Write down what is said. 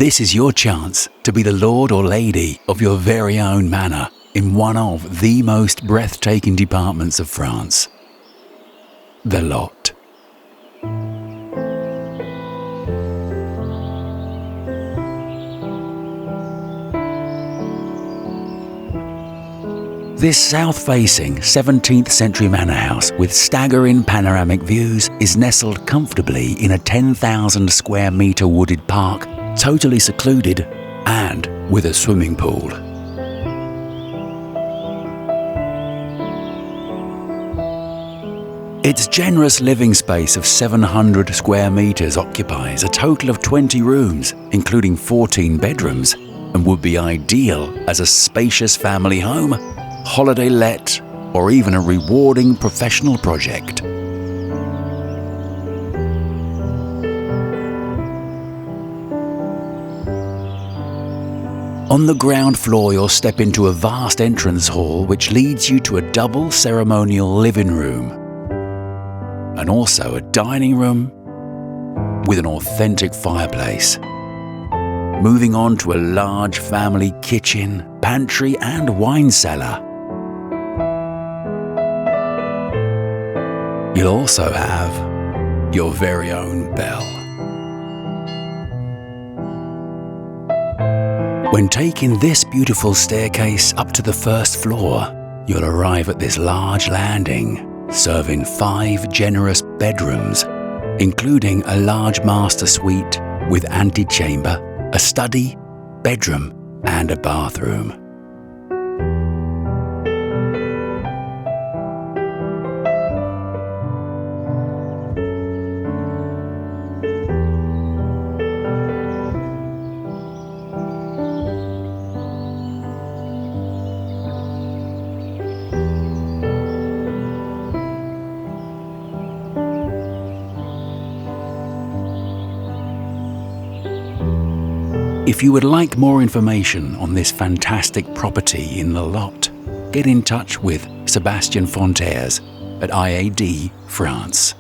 This is your chance to be the lord or lady of your very own manor in one of the most breathtaking departments of France, the lot. This south-facing 17th century manor house with staggering panoramic views is nestled comfortably in a 10,000 square metre wooded park, totally secluded and with a swimming pool. Its generous living space of 700 square metres occupies a total of 20 rooms, including 14 bedrooms, and would be ideal as a spacious family home, holiday let, or even a rewarding professional project. On the ground floor, you'll step into a vast entrance hall which leads you to a double ceremonial living room and also a dining room with an authentic fireplace. Moving on to a large family kitchen, pantry and wine cellar. You'll also have your very own bell. When taking this beautiful staircase up to the first floor, you'll arrive at this large landing, serving 5 generous bedrooms, including a large master suite with antechamber, a study, bedroom, and a bathroom. If you would like more information on this fantastic property in the lot, get in touch with Sebastian Fontaires at IAD France.